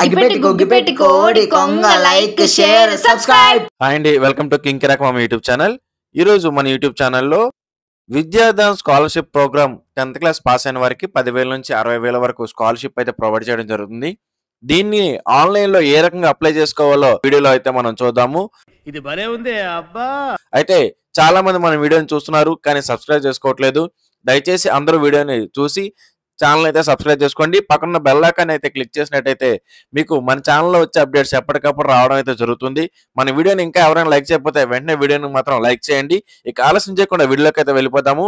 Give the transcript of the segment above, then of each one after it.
అగ్గిపెట్టి కోడి కొంగ లైక్ షేర్ సబ్స్క్రైబ్. హాయ్ అండి, welcome to king Kirrak Mama YouTube channel. ఈరోజు మన యూట్యూబ్ ఛానల్లో Vidyadaan scholarship program 10th class pass అయిన వారికి 10,000 నుంచి 60,000 వరకు స్కాలర్షిప్ అయితే ప్రొవైడ్ చేయడం జరుగుతుంది. దీన్ని ఆన్లైన్ లో ఏ రకంగా అప్లై చేసుకోవాలో వీడియోలో అయితే మనం చూద్దాము. ఇది భలే ఉంది అబ్బా. అయితే చాలా మంది మన వీడియోని చూస్తున్నారు కానీ సబ్స్క్రైబ్ చేసుకోవట్లేదు. దయచేసి అందరూ వీడియోని చూసి ఛానల్ అయితే సబ్స్క్రైబ్ చేసుకోండి. పక్కన బెల్ ఐకాన్ అయితే క్లిక్ చేసినట్టయితే మీకు మన ఛానల్లో వచ్చే అప్డేట్స్ ఎప్పటికప్పుడు రావడం అయితే జరుగుతుంది. మన వీడియోని ఇంకా ఎవరైనా లైక్ చేయకపోతే వెంటనే వీడియోని మాత్రం లైక్ చేయండి. ఇక ఆలస్యం చేయకుండా వీడియోలోకి అయితే వెళ్ళిపోతాము.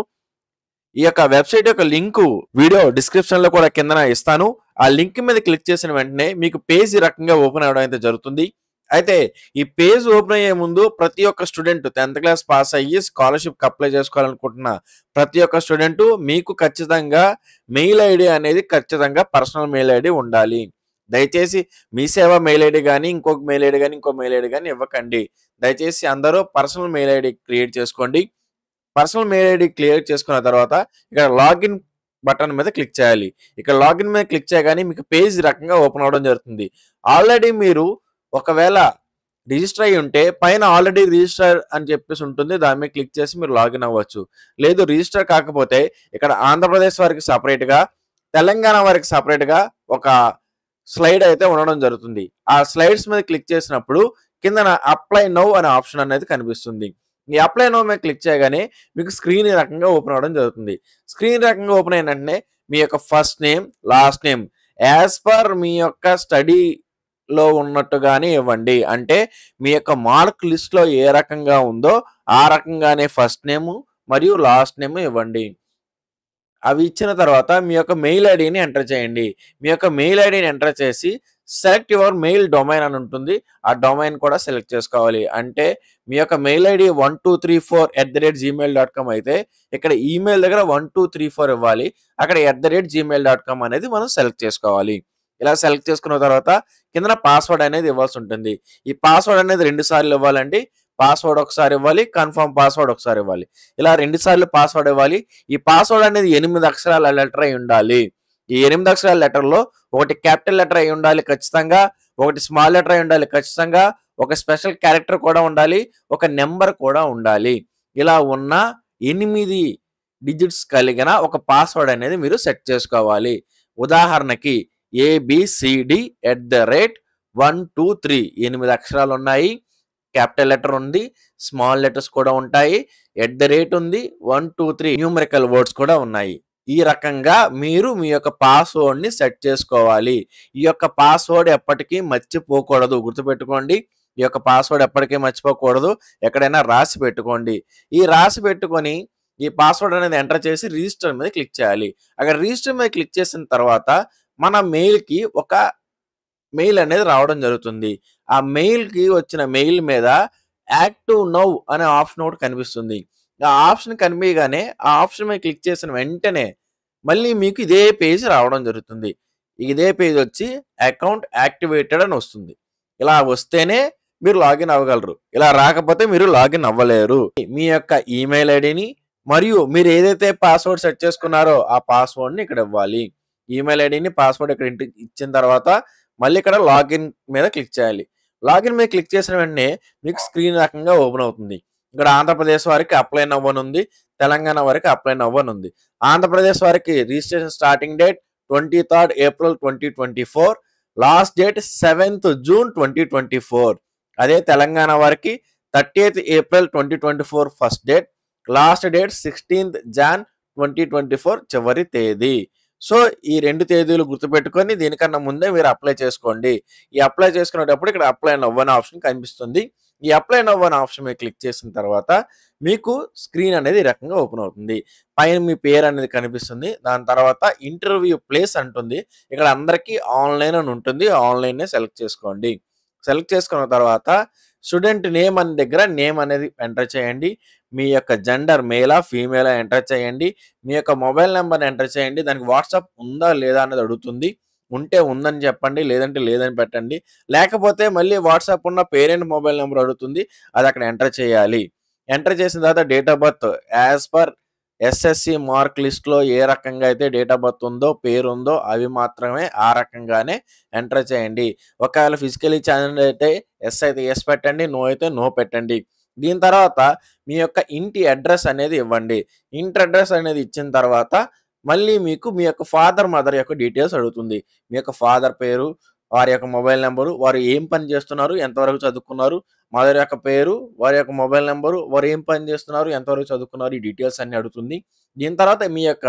ఈ యొక్క వెబ్సైట్ యొక్క లింకు వీడియో డిస్క్రిప్షన్ లో కూడా కింద ఇస్తాను. ఆ లింక్ మీద క్లిక్ చేసిన వెంటనే మీకు పేజ్ ఈ రకంగా ఓపెన్ అవడం అయితే జరుగుతుంది. అయితే ఈ పేజ్ ఓపెన్ అయ్యే ముందు ప్రతి ఒక్క స్టూడెంట్ 10th క్లాస్ పాస్ అయ్యి స్కాలర్షిప్ అప్లై చేసుకోవాలనుకుంటున్న ప్రతి ఒక్క స్టూడెంట్ మీకు ఖచ్చితంగా మెయిల్ ఐడి అనేది ఖచ్చితంగా పర్సనల్ మెయిల్ ఐడి ఉండాలి. దయచేసి మీ సేవ మెయిల్ ఐడి కానీ ఇంకొక మెయిల్ ఐడి కానీ ఇంకో మెయిల్ ఐడి కానీ ఇవ్వకండి. దయచేసి అందరూ పర్సనల్ మెయిల్ ఐడి క్రియేట్ చేసుకోండి. పర్సనల్ మెయిల్ ఐడి క్లియర్ చేసుకున్న తర్వాత ఇక్కడ లాగిన్ బటన్ మీద క్లిక్ చేయాలి. ఇక్కడ లాగిన్ మీద క్లిక్ చేయగానే మీకు పేజ్ రకంగా ఓపెన్ అవడం జరుగుతుంది. ఆల్రెడీ మీరు ఒకవేళ రిజిస్టర్ అయ్యి ఉంటే పైన ఆల్రెడీ రిజిస్టర్ అని చెప్పేసి ఉంటుంది. దాని మీద క్లిక్ చేసి మీరు లాగిన్ అవ్వచ్చు. లేదు రిజిస్టర్ కాకపోతే ఇక్కడ ఆంధ్రప్రదేశ్ వారికి సపరేట్గా, తెలంగాణ వారికి సపరేట్గా ఒక స్లైడ్ అయితే ఉండడం జరుగుతుంది. ఆ స్లైడ్స్ మీద క్లిక్ చేసినప్పుడు కింద అప్లై నౌ అనే ఆప్షన్ అనేది కనిపిస్తుంది. ఈ అప్లై నౌ మీద క్లిక్ చేయగానే మీకు స్క్రీన్ ఈ రకంగా ఓపెన్ అవ్వడం జరుగుతుంది. స్క్రీన్ రకంగా ఓపెన్ అయిన వెంటనే మీ యొక్క first name, last name as per మీ యొక్క స్టడీలో ఉన్నట్టుగానే ఇవ్వండి. అంటే మీ యొక్క మార్క్ లిస్ట్లో ఏ రకంగా ఉందో ఆ రకంగానే ఫస్ట్ నేమ్ మరియు లాస్ట్ నేమ్ ఇవ్వండి. అవి ఇచ్చిన తర్వాత మీ యొక్క మెయిల్ ఐడిని ఎంటర్ చేయండి. మీ యొక్క మెయిల్ ఐడిని ఎంటర్ చేసి సెలెక్ట్ యువర్ మెయిల్ డొమైన్ అని ఉంటుంది. ఆ డొమైన్ కూడా సెలెక్ట్ చేసుకోవాలి. అంటే మీ యొక్క మెయిల్ ఐడి 1234@gmail.com అయితే ఇక్కడ ఈమెయిల్ దగ్గర 1234 ఇవ్వాలి. అక్కడ @gmail.com అనేది మనం సెలెక్ట్ చేసుకోవాలి. ఇలా సెలెక్ట్ చేసుకున్న తర్వాత కింద పాస్వర్డ్ అనేది ఇవ్వాల్సి ఉంటుంది. ఈ పాస్వర్డ్ అనేది 2 సార్లు ఇవ్వాలండి. పాస్వర్డ్ ఒకసారి ఇవ్వాలి, కన్ఫర్మ్ పాస్వర్డ్ ఒకసారి ఇవ్వాలి. ఇలా 2 సార్లు పాస్వర్డ్ ఇవ్వాలి. ఈ పాస్వర్డ్ అనేది 8 అక్షరాల లెటర్ అయి ఉండాలి. ఈ 8 అక్షరాల లెటర్లో ఒకటి క్యాపిటల్ లెటర్ అయి ఉండాలి ఖచ్చితంగా, ఒకటి స్మాల్ లెటర్ అయి ఉండాలి ఖచ్చితంగా, ఒక స్పెషల్ క్యారెక్టర్ కూడా ఉండాలి, ఒక నెంబర్ కూడా ఉండాలి. ఇలా ఉన్న 8 డిజిట్స్ కలిగిన ఒక పాస్వర్డ్ అనేది మీరు సెట్ చేసుకోవాలి. ఉదాహరణకి ABCD@123 8 అక్షరాలు ఉన్నాయి. క్యాపిటల్ లెటర్ ఉంది, స్మాల్ లెటర్స్ కూడా ఉంటాయి, ఉంది, 123 న్యూమరికల్ వర్డ్స్ కూడా ఉన్నాయి. ఈ రకంగా మీరు మీ యొక్క పాస్వర్డ్ని సెట్ చేసుకోవాలి. ఈ యొక్క పాస్వర్డ్ ఎప్పటికీ మర్చిపోకూడదు, గుర్తుపెట్టుకోండి. ఈ యొక్క పాస్వర్డ్ ఎప్పటికీ మర్చిపోకూడదు. ఎక్కడైనా రాసి పెట్టుకోండి. ఈ రాసి పెట్టుకొని ఈ పాస్వర్డ్ అనేది ఎంటర్ చేసి రిజిస్టర్ మీద క్లిక్ చేయాలి. అక్కడ రిజిస్టర్ మీద క్లిక్ చేసిన తర్వాత మన మెయిల్కి ఒక మెయిల్ అనేది రావడం జరుగుతుంది. ఆ మెయిల్కి వచ్చిన మెయిల్ మీద యాక్టివ్ నౌ అనే ఆప్షన్ ఒకటి కనిపిస్తుంది. ఆ ఆప్షన్ కనిపించగానే ఆ ఆప్షన్ మీద క్లిక్ చేసిన వెంటనే మళ్ళీ మీకు ఇదే పేజ్ రావడం జరుగుతుంది. ఇదే పేజ్ వచ్చి అకౌంట్ యాక్టివేటెడ్ అని వస్తుంది. ఇలా వస్తేనే మీరు లాగిన్ అవ్వగలరు. ఇలా రాకపోతే మీరు లాగిన్ అవ్వలేరు. మీ యొక్క ఈమెయిల్ ఐడిని మరియు మీరు ఏదైతే పాస్వర్డ్ సెట్ చేసుకున్నారో ఆ పాస్వర్డ్ని ఇక్కడ ఇవ్వాలి. ఈమెయిల్ ఐడిని పాస్వర్డ్ ఇక్కడ ఇచ్చిన తర్వాత మళ్ళీ ఇక్కడ లాగిన్ మీద క్లిక్ చేయాలి. లాగిన్ మీద క్లిక్ చేసిన వెంటనే మీకు స్క్రీన్ రకంగా ఓపెన్ అవుతుంది. ఇక్కడ ఆంధ్రప్రదేశ్ వారికి అప్లై నవ్వనుంది, తెలంగాణ వారికి అప్లై నవ్వనుంది. ఆంధ్రప్రదేశ్ వారికి registration starting date 23rd April 2024, last date 7th June 2024. అదే తెలంగాణ వారికి 30th April 2024 first date, last date 16th Jan 2024 చివరి తేదీ. సో ఈ 2 తేదీలు గుర్తుపెట్టుకొని దీనికన్నా ముందే మీరు అప్లై చేసుకోండి. ఈ అప్లై చేసుకునేటప్పుడు ఇక్కడ అప్లై నవ్ అనే ఆప్షన్ కనిపిస్తుంది. ఈ అప్లై నవ్ అనే ఆప్షన్ మీద క్లిక్ చేసిన తర్వాత మీకు స్క్రీన్ అనేది ఈ రకంగా ఓపెన్ అవుతుంది. పైన మీ పేరు అనేది కనిపిస్తుంది. దాని తర్వాత ఇంటర్వ్యూ ప్లేస్ అంటుంది. ఇక్కడ అందరికీ ఆన్లైన్ అని ఉంటుంది. ఆన్లైన్నే సెలెక్ట్ చేసుకోండి. సెలెక్ట్ చేసుకున్న తర్వాత స్టూడెంట్ నేమ్ అనే దగ్గర నేమ్ అనేది ఎంటర్ చేయండి. మీ యొక్క జెండర్ మేలా ఫీమేలా ఎంటర్ చేయండి. మీ యొక్క మొబైల్ నెంబర్ ఎంటర్ చేయండి. దానికి వాట్సాప్ ఉందా లేదా అనేది అడుగుతుంది. ఉంటే ఉందని చెప్పండి, లేదంటే లేదని పెట్టండి. లేకపోతే మళ్ళీ వాట్సాప్ ఉన్న పేరెంట్ మొబైల్ నెంబర్ అడుగుతుంది, అది అక్కడ ఎంటర్ చేయాలి. ఎంటర్ చేసిన తర్వాత date of birth as per SSC mark లిస్ట్లో ఏ రకంగా అయితే డేట్ ఆఫ్ బర్త్ ఉందో, పేరు ఉందో అవి మాత్రమే ఆ రకంగానే ఎంటర్ చేయండి. ఒకవేళ ఫిజికలీ ఛాలెంజ్డ్ అయితే ఎస్ అయితే ఎస్ పెట్టండి, నో అయితే నో పెట్టండి. దీని తర్వాత మీ యొక్క ఇంటి అడ్రస్ అనేది ఇవ్వండి. ఇంటి అడ్రస్ అనేది ఇచ్చిన తర్వాత మళ్ళీ మీకు మీ యొక్క ఫాదర్, మదర్ యొక్క డీటెయిల్స్ అడుగుతుంది. మీ యొక్క ఫాదర్ పేరు, వారి యొక్క మొబైల్ నెంబరు, వారు ఏం పని చేస్తున్నారు, ఎంతవరకు చదువుకున్నారు, మదర్ యొక్క పేరు, వారి యొక్క మొబైల్ నెంబరు, వారు ఏం పని చేస్తున్నారు, ఎంతవరకు చదువుకున్నారు, ఈ డీటెయిల్స్ అన్నీ అడుగుతుంది. దీని తర్వాత మీ యొక్క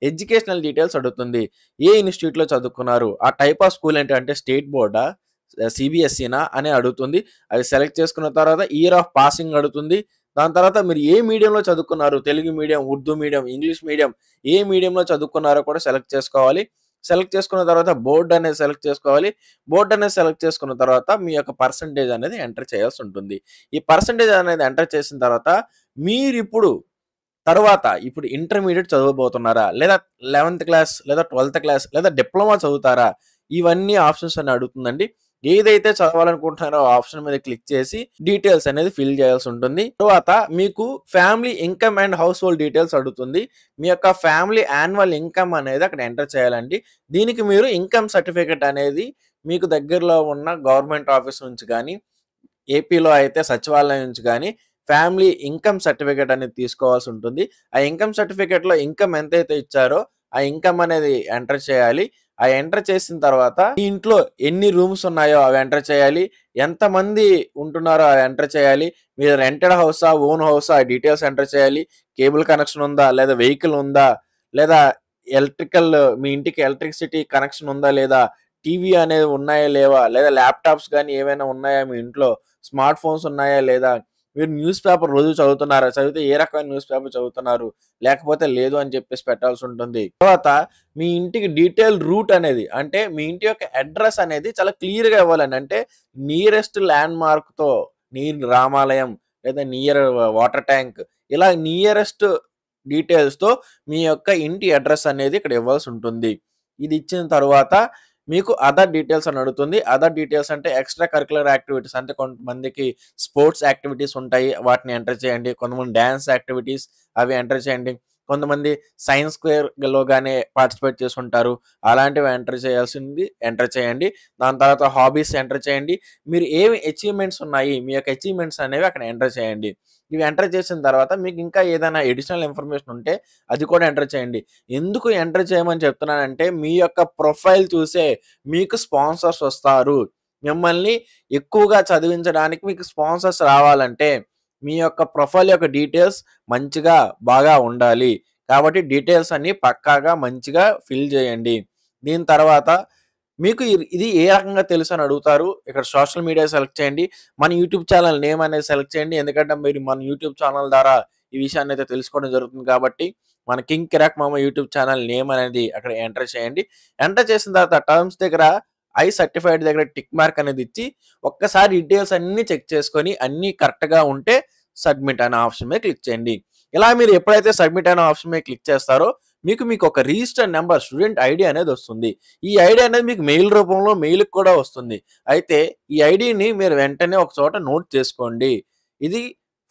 ఎడ్యుకేషనల్ డీటెయిల్స్ అడుగుతుంది. ఏ ఇన్‌స్టిట్యూట్‌లో చదువుకున్నారు, ఆ టైప్ ఆఫ్ స్కూల్ ఏంటి అంటే స్టేట్ బోర్డా, సీబీఎస్ఈనా అని అడుగుతుంది. అవి సెలెక్ట్ చేసుకున్న తర్వాత ఇయర్ ఆఫ్ పాసింగ్ అడుగుతుంది. దాని తర్వాత మీరు ఏ మీడియంలో చదువుకున్నారు, Telugu medium, Urdu medium, English medium, ఏ మీడియంలో చదువుకున్నారో కూడా సెలెక్ట్ చేసుకోవాలి. సెలెక్ట్ చేసుకున్న తర్వాత బోర్డ్ అనేది సెలెక్ట్ చేసుకోవాలి. బోర్డ్ అనేది సెలెక్ట్ చేసుకున్న తర్వాత మీ యొక్క పర్సెంటేజ్ అనేది ఎంటర్ చేయాల్సి ఉంటుంది. ఈ పర్సెంటేజ్ అనేది ఎంటర్ చేసిన తర్వాత మీరిప్పుడు ఇప్పుడు ఇంటర్మీడియేట్ చదవబోతున్నారా? లేదా 11థ్ క్లాస్ లేదా 12థ్ క్లాస్ లేదా డిప్లొమా చదువుతారా? ఇవన్నీ ఆప్షన్స్ అని అడుగుతుందండి. ఏదైతే చదవాలనుకుంటున్నారో ఆ ఆప్షన్ మీద క్లిక్ చేసి డీటెయిల్స్ అనేది ఫిల్ చేయాల్సి ఉంటుంది. తర్వాత మీకు family income and house hold details అడుగుతుంది. మీ యొక్క ఫ్యామిలీ యాన్యువల్ ఇన్‌కమ్ అనేది అక్కడ ఎంటర్ చేయాలండి. దీనికి మీరు ఇన్‌కమ్ సర్టిఫికేట్ అనేది మీకు దగ్గరలో ఉన్న గవర్నమెంట్ ఆఫీస్ నుంచి గానీ, ఏపీలో అయితే సచివాలయం నుంచి గానీ ఫ్యామిలీ ఇన్‌కమ్ సర్టిఫికేట్ అనేది తీసుకోవాల్సి ఉంటుంది. ఆ ఇన్‌కమ్ సర్టిఫికేట్‌లో ఇన్‌కమ్ ఎంతైతే ఇచ్చారో ఆ ఇన్‌కమ్ అనేది ఎంటర్ చేయాలి. ఆ ఎంటర్ చేసిన తర్వాత ఈ ఇంట్లో ఎన్ని రూమ్స్ ఉన్నాయో అవి ఎంటర్ చేయాలి. ఎంతమంది ఉంటున్నారో అవి ఎంటర్ చేయాలి. మీరు రెంటెడ్ హౌసా, ఓన్ హౌసా ఆ డీటెయిల్స్ ఎంటర్ చేయాలి. కేబుల్ కనెక్షన్ ఉందా? లేదా వెహికల్ ఉందా? లేదా ఎలక్ట్రికల్ మీ ఇంటికి ఎలక్ట్రిసిటీ కనెక్షన్ ఉందా లేదా? టీవీ అనేది ఉన్నాయా లేవా? లేదా ల్యాప్‌టాప్స్ గానీ ఏవైనా ఉన్నాయా మీ ఇంట్లో? స్మార్ట్ ఫోన్స్ ఉన్నాయా లేదా? మీరు న్యూస్ పేపర్ రోజు చదువుతున్నారా? చదివితే ఏ రకమైన న్యూస్ పేపర్ చదువుతున్నారు? లేకపోతే లేదు అని చెప్పేసి పెట్టాల్సి ఉంటుంది. తర్వాత మీ ఇంటికి డీటెయిల్ రూట్ అనేది అంటే మీ ఇంటి యొక్క అడ్రెస్ అనేది చాలా క్లియర్‌గా ఇవ్వాలండి. అంటే నియరెస్ట్ ల్యాండ్ మార్క్‌తో రామాలయం లేదా నియర్ వాటర్ ట్యాంక్ ఇలా నియరెస్ట్ డీటెయిల్స్‌తో మీ యొక్క ఇంటి అడ్రెస్ అనేది ఇక్కడ ఇవ్వాల్సి ఉంటుంది. ఇది ఇచ్చిన తర్వాత మీకు అదర్ డీటెయిల్స్ అని అడుగుతుంది. అదర్ డీటెయిల్స్ అంటే ఎక్స్‌ట్రా కరిక్యులర్ యాక్టివిటీస్ అంటే కొంతమందికి స్పోర్ట్స్ యాక్టివిటీస్ ఉంటాయి. వాటిని ఎంటర్ చేయండి. కొంతమంది డాన్స్ యాక్టివిటీస్ అవి ఎంటర్ చేయండి. కొంతమంది సైన్స్ స్క్వేర్‌లో గాని పార్టిసిపేట్ చేసుంటారు. అలాంటివి ఎంటర్ చేయండి. దాని తర్వాత హాబీస్ ఎంటర్ చేయండి. మీరు ఏమి అచీవ్‌మెంట్స్ ఉన్నాయి, మీ యొక్క అచీవ్‌మెంట్స్ అనేవి అక్కడ ఎంటర్ చేయండి. ఇవి ఎంటర్ చేసిన తర్వాత మీకు ఇంకా ఏదైనా అడిషనల్ ఇన్ఫర్మేషన్ ఉంటే అది కూడా ఎంటర్ చేయండి. ఎందుకు ఎంటర్ చేయమని చెప్తున్నానంటే మీ యొక్క ప్రొఫైల్ చూసే మీకు స్పాన్సర్స్ వస్తారు. మిమ్మల్ని ఎక్కువగా చదివించడానికి మీకు స్పాన్సర్స్ రావాలంటే మీ యొక్క ప్రొఫైల్ యొక్క డీటెయిల్స్ మంచిగా బాగా ఉండాలి. కాబట్టి డీటెయిల్స్ అన్నీ పక్కాగా మంచిగా ఫిల్ చేయండి. దీని తర్వాత మీకు ఇది ఏ రకంగా తెలుసని అడుగుతారు. ఇక్కడ సోషల్ మీడియా సెలెక్ట్ చేయండి. మన యూట్యూబ్ ఛానల్ నేమ్ అనేది సెలెక్ట్ చేయండి. ఎందుకంటే మీరు మన యూట్యూబ్ ఛానల్ ద్వారా ఈ విషయాన్ని అయితే తెలుసుకోవడం జరుగుతుంది కాబట్టి మన king Kirrak Mama YouTube channel name అనేది అక్కడ ఎంటర్ చేయండి. ఎంటర్ చేసిన తర్వాత టర్మ్స్ దగ్గర ఐ సర్టిఫైడ్ దగ్గర టిక్ మార్క్ అనేది ఇచ్చి ఒక్కసారి డీటెయిల్స్ అన్నీ చెక్ చేసుకొని అన్నీ కరెక్ట్‌గా ఉంటే సబ్మిట్ అనే ఆప్షన్ మీద క్లిక్ చేయండి. ఇలా మీరు ఎప్పుడైతే సబ్మిట్ అనే ఆప్షన్ మీద క్లిక్ చేస్తారో మీకు ఒక రిజిస్టర్ నంబర్ స్టూడెంట్ ఐడీ అనేది వస్తుంది. ఈ ఐడీ అనేది మీకు మెయిల్ రూపంలో మెయిల్‌కి కూడా వస్తుంది. అయితే ఈ ఐడీని మీరు వెంటనే ఒక చోట నోట్ చేసుకోండి. ఇది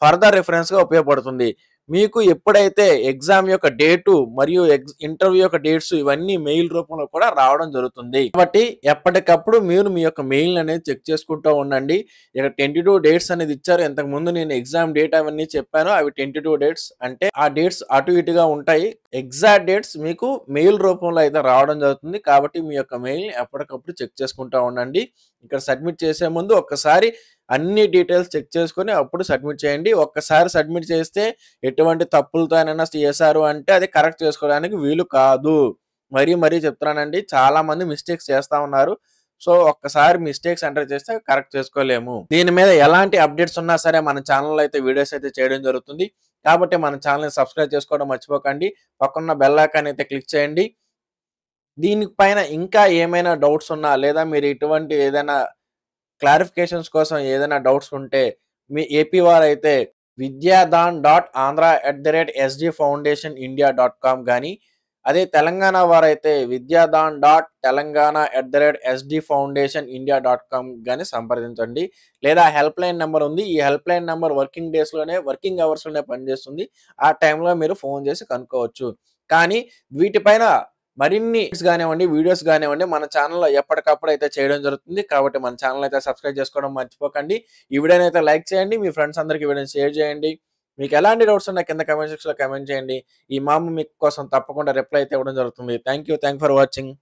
ఫర్దర్ రిఫరెన్స్‌గా ఉపయోగపడుతుంది. మీకు ఎప్పుడైతే ఎగ్జామ్ యొక్క డేటు మరియు ఇంటర్వ్యూ యొక్క డేట్స్ ఇవన్నీ మెయిల్ రూపంలో కూడా రావడం జరుగుతుంది. కాబట్టి ఎప్పటికప్పుడు మీరు మీ యొక్క మెయిల్ అనేది చెక్ చేసుకుంటూ ఉండండి. ఇక్కడ 22 డేట్స్ అనేది ఇచ్చారు. ఇంతకుముందు నేను ఎగ్జామ్ డేట్ అవన్నీ చెప్పాను. అవి 22 డేట్స్ అంటే ఆ డేట్స్ అటు ఇటుగా ఉంటాయి. ఎగ్జాక్ట్ డేట్స్ మీకు మెయిల్ రూపంలో అయితే రావడం జరుగుతుంది. కాబట్టి మీ యొక్క మెయిల్‌ని ఎప్పటికప్పుడు చెక్ చేసుకుంటూ ఉండండి. ఇక్కడ సబ్మిట్ చేసే ముందు ఒక్కసారి అన్ని డీటెయిల్స్ చెక్ చేసుకొని అప్పుడు సబ్మిట్ చేయండి. ఒక్కసారి సబ్మిట్ చేస్తే ఎటువంటి తప్పులతోనైనా చేశారు అంటే అది కరెక్ట్ చేసుకోవడానికి వీలు కాదు. మరీ చెప్తున్నానండి. చాలామంది మిస్టేక్స్ చేస్తా ఉన్నారు. సో, ఒక్కసారి మిస్టేక్స్ ఎంటర్ చేస్తే కరెక్ట్ చేసుకోలేము. దీని మీద ఎలాంటి అప్డేట్స్ ఉన్నా సరే మన ఛానల్‌లో అయితే వీడియోస్ అయితే చేయడం జరుగుతుంది. కాబట్టి మన ఛానల్‌ని సబ్స్క్రైబ్ చేసుకోవడం మర్చిపోకండి. పక్కన బెల్ ఐకాన్ అయితే క్లిక్ చేయండి. దీని పైన ఇంకా ఏమైనా డౌట్స్ ఉన్నా లేదా మీరు ఇటువంటి ఏదైనా క్లారిఫికేషన్స్ కోసం ఏదైనా డౌట్స్ ఉంటే మీ ఏపీ వారైతే vidyadhan.andhra@sdfoundationindia.com గాని అదే తెలంగాణ వారైతే vidyadan.telangana@sdfoundationindia.com గాని సంప్రదించండి. లేదా హెల్ప్ లైన్ నెంబర్ ఉంది. ఈ హెల్ప్ లైన్ నెంబర్ వర్కింగ్ అవర్స్‌లోనే పనిచేస్తుంది. ఆ టైంలో మీరు ఫోన్ చేసి కనుక్కోవచ్చు. కానీ వీటిపైన మరిన్ని గానివ్వండి, వీడియోస్ గానివ్వండి మన ఛానెల్‌లో ఎప్పటికప్పుడు అయితే చేయడం జరుగుతుంది. కాబట్టి మన ఛానెల్ అయితే సబ్స్క్రైబ్ చేసుకోవడం మర్చిపోకండి. ఈ వీడియోని అయితే లైక్ చేయండి. మీ ఫ్రెండ్స్ అందరికి వీడియోని షేర్ చేయండి. మీకు ఎలాంటి డౌట్స్ ఉన్నా కింద కామెంట్ సెక్షన్‌లో కామెంట్ చేయండి. ఈ మామ మీకోసం తప్పకుండా రిప్లై అయితే ఇవ్వడం జరుగుతుంది. Thank you for watching.